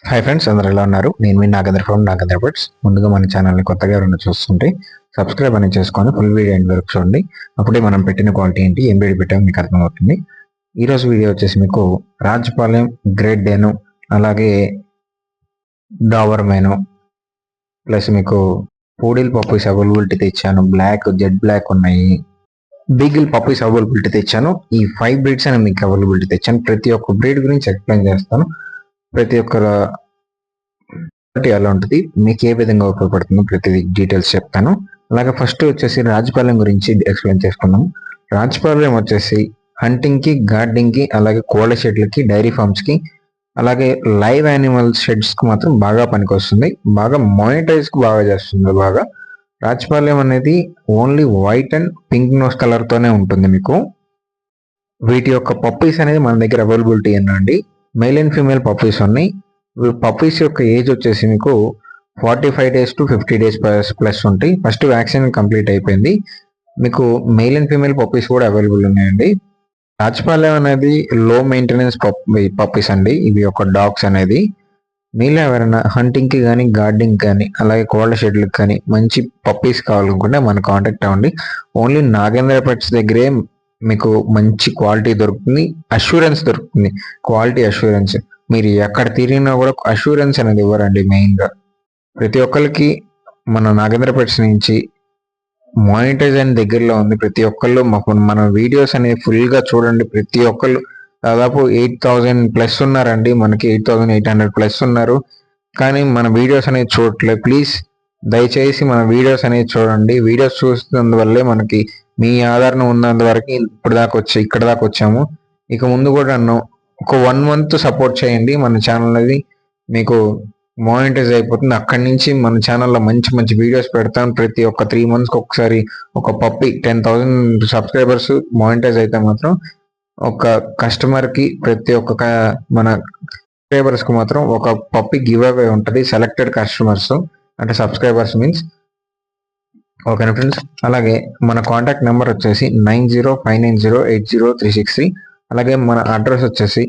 Hi friends, అందరూ ఎలా ఉన్నారు? నేను మీ నాగేంద్ర ఫ్రమ్ నాగేంద్ర పెట్స్. ముందుగా మన ఛానల్ని కొత్తగా ఎవరైనా చూస్తుంటే సబ్స్క్రైబ్ అనేది చేసుకొని ఫుల్ వీడియో ఎండ్ వరకు చూడండి. అప్పుడే మనం పెట్టిన క్వాలిటీ ఏంటి, ఏం వీడియో పెట్టామో మీకు అర్థమవుతుంది. ఈరోజు వీడియో వచ్చేసి మీకు రాజపాలెం గ్రేట్ డేను, అలాగే డాబర్ మేను, ప్లస్ మీకు పూడిల్ పప్పీస్ అవైలబిలిటీ తెచ్చాను. బ్లాక్, జెడ్ బ్లాక్ ఉన్నాయి. బీగిల్ పప్పీస్ అవైలబిలిటీ తెచ్చాను. ఈ 5 బ్రీడ్స్ అని మీకు అవైలబిలిటీ తెచ్చాను. ప్రతి ఒక్క బ్రీడ్ గురించి ఎక్స్ప్లెయిన్ చేస్తాను. ప్రతి ఒక్క ఎలా ఉంటుంది, మీకు ఏ విధంగా ఉపయోగపడుతుందో ప్రతి డీటెయిల్స్ చెప్తాను. అలాగే ఫస్ట్ వచ్చేసి రాజపాలెం గురించి ఎక్స్ప్లెయిన్ చేసుకుందాం. రాజపాలెం వచ్చేసి హంటింగ్ కి, గార్డెనింగ్ కి, అలాగే కోళ్ళ షెడ్లకి, డైరీ ఫార్మ్స్ కి, అలాగే లైవ్ యానిమల్ షెడ్స్ కి మాత్రం బాగా పనికొస్తుంది. బాగా మానిటైజ్ కు బాగా చేస్తుంది. బాగా రాజపాలెం అనేది only white and pink nose colour తోనే ఉంటుంది. మీకు వీటి యొక్క పప్పీస్ అనేది మన దగ్గర అవైలబిలిటీ అండి. మేల్ అండ్ ఫీమేల్ పప్పీస్ ఉన్నాయి. పప్పీస్ యొక్క ఏజ్ వచ్చేసి మీకు 45 days to 50 days ప్లస్ ఉంటాయి. ఫస్ట్ వ్యాక్సిన్ కంప్లీట్ అయిపోయింది. మీకు మేల్ అండ్ ఫీమేల్ పప్పీస్ కూడా అవైలబుల్ ఉన్నాయండి. రాజపాలెం అనేది లో మెయింటెనెన్స్ పప్పీస్ అండి. ఇవి ఒక డాగ్స్ అనేది మీలో ఎవరైనా హంటింగ్ కి కానీ, గార్డెనింగ్ కానీ, అలాగే కోళ్ళ షెడ్లకు కానీ మంచి పప్పీస్ కావాలనుకుంటే మన కాంటాక్ట్ అవ్వండి. ఓన్లీ నాగేంద్ర పెట్స్ దగ్గరే మీకు మంచి క్వాలిటీ దొరుకుతుంది, అష్యూరెన్స్ దొరుకుతుంది. క్వాలిటీ అష్యూరెన్స్ మీరు ఎక్కడ తిరిగినా కూడా అష్యూరెన్స్ అనేది ఇవ్వరండి. మెయిన్గా ప్రతి ఒక్కరికి మన నాగేంద్ర పెట్స్ నుంచి మానిటైజ్ అని దగ్గరలో ఉంది. ప్రతి ఒక్కళ్ళు మన వీడియోస్ అనేవి ఫుల్గా చూడండి. ప్రతి ఒక్కళ్ళు దాదాపు 8,000 ప్లస్ ఉన్నారండి. మనకి 8,800 ప్లస్ ఉన్నారు. కానీ మన వీడియోస్ అనేది చూడట్లేదు. ప్లీజ్ దయచేసి మన వీడియోస్ అనేది చూడండి. వీడియోస్ చూస్తున్నందువల్లే మనకి మీ ఆదరణ ఉన్నందువరకు ఇక్కడ దాకా వచ్చాము. ఇక ముందు కూడా నన్ను ఒక 1 month సపోర్ట్ చేయండి. మన ఛానల్ అనేది మీకు మానిటైజ్ అయిపోతుంది. అక్కడి నుంచి మన ఛానల్లో మంచి మంచి వీడియోస్ పెడతాను. ప్రతి ఒక్క 3 monthsకి ఒకసారి ఒక పప్పి 10,000 సబ్స్క్రైబర్స్ మానిటైజ్ అయితే మాత్రం ఒక కస్టమర్కి, ప్రతి ఒక్క మన సబ్స్క్రైబర్స్కి మాత్రం ఒక పప్పి గివ్ అవే ఉంటుంది. సెలెక్టెడ్ కస్టమర్స్ అంటే సబ్స్క్రైబర్స్ మీన్స్. ఓకేనా ఫ్రెండ్స్. అలాగే మన కాంటాక్ట్ నెంబర్ వచ్చేసి 9059080363. అలాగే మన అడ్రస్ వచ్చేసి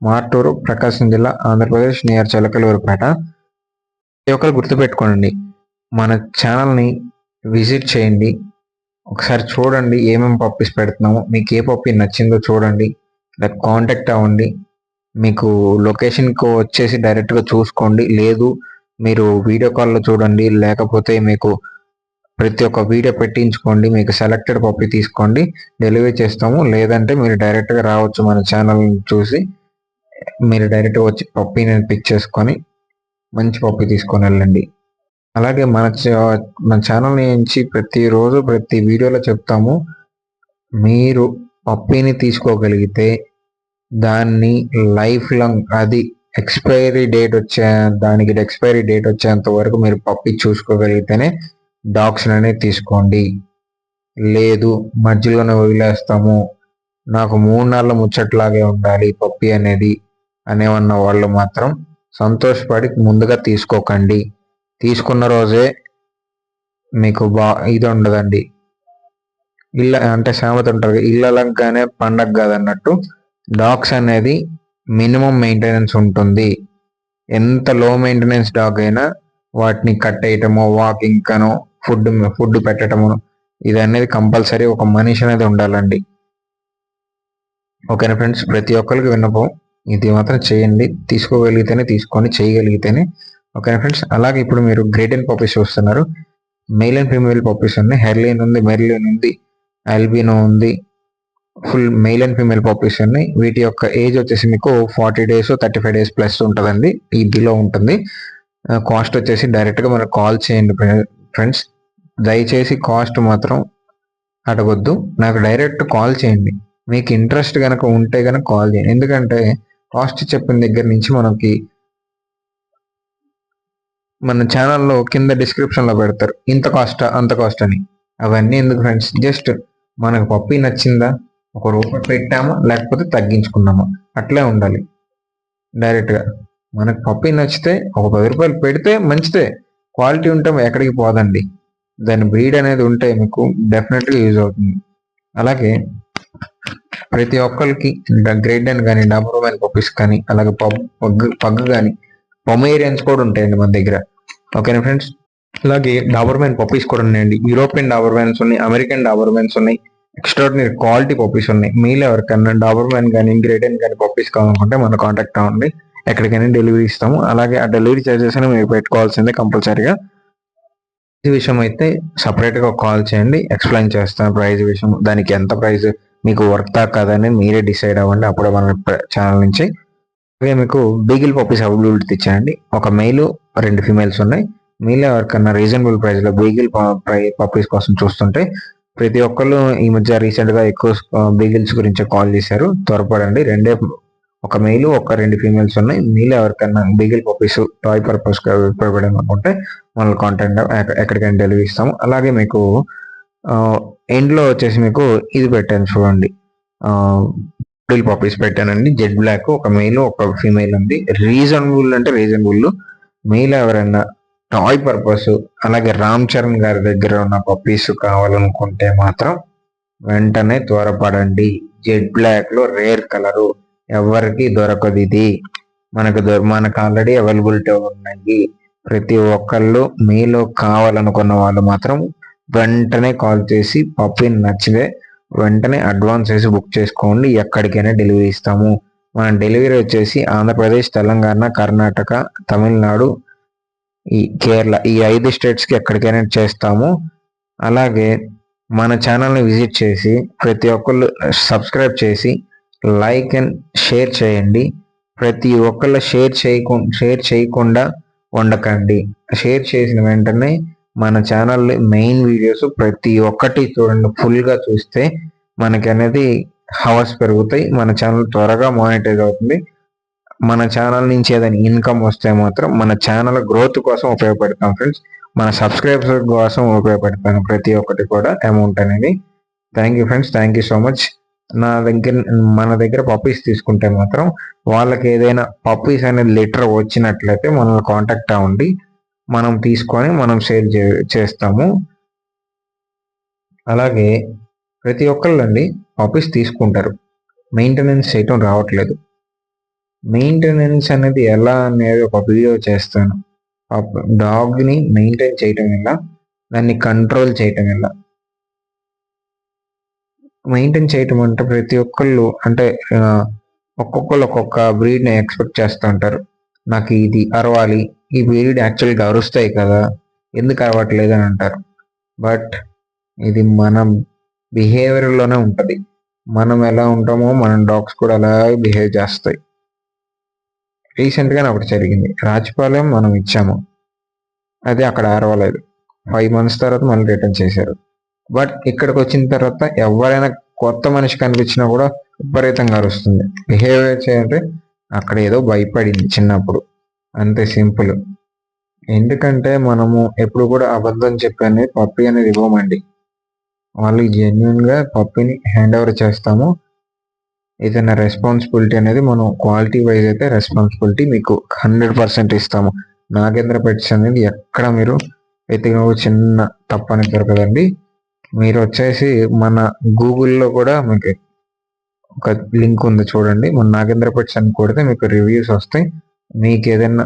మార్టూరు, ప్రకాశం జిల్లా, ఆంధ్రప్రదేశ్, నియర్ చిలకలూరుపేట. ప్రతి ఒక్కరు గుర్తుపెట్టుకోండి. మన ఛానల్ని విజిట్ చేయండి. ఒకసారి చూడండి ఏమేమి పప్పీస్ పెడుతున్నాము, మీకు ఏ పప్పీ నచ్చిందో చూడండి. లైక్ కాంటాక్ట్ అవ్వండి. మీకు లొకేషన్కి వచ్చేసి డైరెక్ట్గా చూసుకోండి. లేదు మీరు వీడియో కాల్లో చూడండి. లేకపోతే మీకు ప్రతి ఒక్క వీడియో పెట్టించుకోండి. మీకు సెలెక్టెడ్ పప్పీ తీసుకోండి, డెలివరీ చేస్తాము. లేదంటే మీరు డైరెక్ట్గా రావచ్చు. మన ఛానల్ చూసి మీరు డైరెక్ట్గా వచ్చి పప్పీని పిక్ చేసుకొని మంచి పప్పీ తీసుకొని వెళ్ళండి. అలాగే మన ఛానల్ నుంచి ప్రతిరోజు ప్రతి వీడియోలో చెప్తాము, మీరు పప్పీని తీసుకోగలిగితే దాన్ని లైఫ్ లాంగ్, అది ఎక్స్పైరీ డేట్ వచ్చేంత వరకు మీరు పప్పీ చూసుకోగలిగితేనే డాగ్స్ అనేది తీసుకోండి. లేదు మధ్యలోనే వదిలేస్తాము, నాకు 3 నెలల ముచ్చట్లాగే ఉండాలి పప్పీ అనేది అనేవన్న వాళ్ళు మాత్రం సంతోషపడి ముందుగా తీసుకోకండి. తీసుకున్న రోజే మీకు ఇది ఉండదండి. అంటే సామెత ఉంటారు, ఇళ్ళగానే పండగ కాదన్నట్టు డాగ్స్ అనేది మినిమం మెయింటెనెన్స్ ఉంటుంది. ఎంత లో మెయింటెనెన్స్ డాగ్ అయినా వాటిని కట్టేయటమో, వాకింగ్ కనో, ఫుడ్ పెట్టడము, ఇది అనేది కంపల్సరీ. ఒక మనిషి అనేది ఉండాలండి. ఓకేనా ఫ్రెండ్స్. ప్రతి ఒక్కరికి విన్నపం, ఇది మాత్రం చేయండి. తీసుకోగలిగితేనే తీసుకోండి, చేయగలిగితేనే. ఓకేనా ఫ్రెండ్స్. అలాగే ఇప్పుడు మీరు గ్రేట్ అండ్ పప్పీస్ చూస్తున్నారు. మేల్ అండ్ ఫీమేల్ పప్పీస్ ఉన్నాయి. హెర్లిన్ ఉంది, మెర్లిన్ ఉంది, ఆల్బినో ఉంది. Full male and female puppies ఉన్నాయి. వీటి యొక్క ఏజ్ వచ్చేసి మీకు 40 days 35 days ప్లస్ ఉంటుందండి. ఈ బిలో ఉంటుంది. కాస్ట్ వచ్చేసి డైరెక్ట్గా మనకు కాల్ చేయండి ఫ్రెండ్స్. దయచేసి కాస్ట్ మాత్రం అడగొద్దు, నాకు డైరెక్ట్ కాల్ చేయండి. మీకు ఇంట్రెస్ట్ కనుక ఉంటే కనుక కాల్ చేయండి. ఎందుకంటే కాస్ట్ చెప్పిన దగ్గర నుంచి మనకి మన ఛానల్లో కింద డిస్క్రిప్షన్లో పెడతారు ఇంత కాస్ట్ అంత కాస్ట్ అని. అవన్నీ ఎందుకు ఫ్రెండ్స్. జస్ట్ మనకు పప్పీ నచ్చిందా, ₹1 పెట్టామా, లేకపోతే తగ్గించుకున్నామా, అట్లే ఉండాలి. డైరెక్ట్గా మనకు పప్పీ నచ్చితే ఒక ₹10 పెడితే మంచిదే. క్వాలిటీ ఉంటే ఎక్కడికి పోదండి. దాని బ్రీడ్ అనేది ఉంటే మీకు డెఫినెట్గా యూజ్ అవుతుంది. అలాగే ప్రతి ఒక్కరికి గ్రేట్ డెన్ కానీ, డాబర్ మ్యాన్ పప్పీస్ కానీ, అలాగే పగ్ కానీ పొమేరియన్స్ కూడా ఉంటాయండి మన దగ్గర. ఓకేనా ఫ్రెండ్స్. అలాగే డాబర్మెన్ పప్పీస్ కూడా ఉన్నాయండి. యూరోపియన్ డాబర్మెన్స్ ఉన్నాయి, అమెరికన్ డాబర్మెన్స్ ఉన్నాయి, ఎక్స్ట్రాడినరీ క్వాలిటీ పప్పీస్ ఉన్నాయి. మీలో ఎవరికన్నా డాబర్మెన్ కానీ గ్రేడెన్ కానీ పప్పీస్ కావాలనుకుంటే మన కాంటాక్ట్ అవ్వండి, ఎక్కడికైనా డెలివరీ ఇస్తాము. అలాగే ఆ డెలివరీ చార్జెస్ అని మీరు పెట్టుకోవాల్సిందే కంపల్సరీగా. ప్రైజ్ విషయం అయితే సపరేట్గా కాల్ చేయండి, ఎక్స్ప్లెయిన్ చేస్తాను ప్రైజ్ విషయం. దానికి ఎంత ప్రైజ్ మీకు వర్తా కదని మీరే డిసైడ్ అవ్వండి అప్పుడే మన ఛానల్ నుంచి. అలాగే మీకు బీగిల్ పప్పీస్ అవైలబిలిటీ ఇచ్చాయండి. ఒక మెయిల్ 2 ఫీమేల్స్ ఉన్నాయి. మీలో ఎవరికన్నా రీజనబుల్ ప్రైస్ లో బీగిల్ పప్పీస్ కోసం చూస్తుంటే ప్రతి ఒక్కళ్ళు ఈ మధ్య రీసెంట్ గా ఎక్కువ బీగిల్స్ గురించి కాల్ చేశారు. త్వరపడండి, ఒక మెయిల్ 2 ఫీమేల్స్ ఉన్నాయి. మీలో ఎవరికన్నా బీగిల్ పప్పీస్ టాయ్ పర్పస్ గా ఉపయోగపడడం అనుకుంటే మనల్ని కాంటాక్ట్ ఎక్కడికైనా డెలివరీ ఇస్తాము. అలాగే మీకు ఎండ్ లో వచ్చేసి మీకు ఇది పెట్టాను చూడండి, పప్పీస్ పెట్టానండి. జెడ్ బ్లాక్ ఒక మెయిల్ ఒక ఫీమేల్ ఉంది. రీజనబుల్ అంటే రీజనబుల్. మెయిల్ ఎవరైనా టాయ్ పర్పస్ అలాగే రామ్ చరణ్ గారి దగ్గర ఉన్న పప్పీస్ కావాలనుకుంటే మాత్రం వెంటనే త్వరపడండి. జెడ్ బ్లాక్ లో రేర్ కలరు, ఎవరికి దొరకదు ఇది. మనకు ఆల్రెడీ అవైలబిలిటీ ఉన్నాయి. ప్రతి ఒక్కళ్ళు మీలో కావాలనుకున్న వాళ్ళు మాత్రం వెంటనే కాల్ చేసి పప్పీని నచ్చితే వెంటనే అడ్వాన్స్ వేసి బుక్ చేసుకోండి, ఎక్కడికైనా డెలివరీ ఇస్తాము. మన డెలివరీ వచ్చేసి ఆంధ్రప్రదేశ్, తెలంగాణ, కర్ణాటక, తమిళనాడు, ఈ కేరళ, ఈ 5 స్టేట్స్కి ఎక్కడికైనా చేస్తాము. అలాగే మన ఛానల్ని విజిట్ చేసి ప్రతి ఒక్కళ్ళు సబ్స్క్రైబ్ చేసి లైక్ అండ్ షేర్ చేయండి. ప్రతి ఒక్కళ్ళు షేర్ చేయకుండా ఉండకండి. షేర్ చేసిన వెంటనే మన ఛానల్ మెయిన్ వీడియోస్ ప్రతి ఒక్కటి చూడండి, ఫుల్గా చూస్తే మనకి అనేది హవర్స్ పెరుగుతాయి. మన ఛానల్ త్వరగా మానిటైజ్ అవుతుంది. మన ఛానల్ నుంచి ఏదైనా ఇన్కమ్ వస్తే మాత్రం మన ఛానల్ గ్రోత్ కోసం ఉపయోగపడతాం ఫ్రెండ్స్. మన సబ్స్క్రైబర్స్ కోసం ఉపయోగపడతాను ప్రతి ఒక్కటి కూడా అమౌంట్ అనేది. Thank you friends, thank you so much. మన దగ్గర పప్పీస్ తీసుకుంటే మాత్రం వాళ్ళకి ఏదైనా పప్పీస్ అనేది లిటర్ వచ్చినట్లయితే మనల్ని కాంటాక్ట్ అవ్వండి, మనం తీసుకొని మనం సేల్ చేస్తాము. అలాగే ప్రతి ఒక్కళ్ళండి పప్పీస్ తీసుకుంటారు, మెయింటెనెన్స్ చేయటం రావట్లేదు. మెయింటెనెన్స్ అనేది ఎలా అనేది ఒక వీడియో చేస్తాను. డాగ్ని మెయింటైన్ చేయటం ఎలా, దాన్ని కంట్రోల్ చేయటం ఎలా. మెయింటైన్ చేయటం అంటే ప్రతి ఒక్కళ్ళు అంటే ఒక్కొక్కళ్ళు ఒక్కొక్క బ్రీడ్ని ఎక్స్పెక్ట్ చేస్తూ ఉంటారు. నాకు ఇది అరవాలి, ఈ బ్రీడ్ యాక్చువల్గా అరుస్తాయి కదా, ఎందుకు అరవట్లేదు అని అంటారు. బట్ ఇది మన బిహేవియర్లోనే ఉంటుంది. మనం ఎలా ఉంటామో మన డాగ్స్ కూడా అలాగే బిహేవ్ చేస్తాయి. రీసెంట్గా ఒకటి జరిగింది, రాజపాలెం మనం ఇచ్చాము, అది అక్కడ అరవలేదు. 5 months తర్వాత మళ్ళీ రిటర్న్ చేశారు. బట్ ఇక్కడికి వచ్చిన తర్వాత ఎవరైనా కొత్త మనిషి కనిపించినా కూడా విపరీతంగా అరుస్తుంది. బిహేవియర్ చేయాలంటే అక్కడ ఏదో భయపడింది చిన్నప్పుడు, అంతే సింపుల్. ఎందుకంటే మనము ఎప్పుడు కూడా అబద్ధం చెప్పని పప్పీ అనేది ఇవ్వమండి. వాళ్ళు జెన్యున్గా పప్పీని హ్యాండ్ ఓవర్ చేస్తాము. ఏదైనా రెస్పాన్సిబిలిటీ అనేది మనం క్వాలిటీ వైజ్ అయితే రెస్పాన్సిబిలిటీ మీకు 100% ఇస్తాము. నాగేంద్ర పెట్స్ అనేది ఎక్కడ మీరు వెతికిన చిన్న తప్పు అనేది దొరకదండి. మీరు వచ్చేసి మన గూగుల్లో కూడా మీకు ఒక లింక్ ఉంది చూడండి, మన నాగేంద్ర పెట్స్ అని కొడితే మీకు రివ్యూస్ వస్తాయి. మీకు ఏదైనా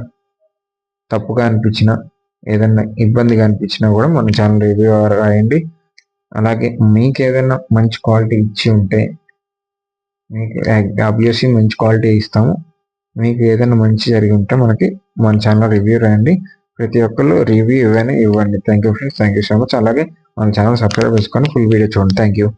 తప్పుగా అనిపించినా ఏదైనా ఇబ్బందిగా అనిపించినా కూడా మన ఛానల్ రివ్యూ రాయండి. అలాగే మీకు ఏదైనా మంచి క్వాలిటీ ఇచ్చి ఉంటే మీకు ఆబ్వియస్లీ మంచి క్వాలిటీ ఇస్తాము. మీకు ఏదైనా మంచి జరిగి ఉంటే మన ఛానల్ రివ్యూ రాయండి. ప్రతి ఒక్కళ్ళు రివ్యూ ఇవ్వండి. Thank you friends, thank you so much. అలాగే మన ఛానల్ సబ్స్క్రైబ్ చేసుకొని ఫుల్ వీడియో చూడండి. Thank you.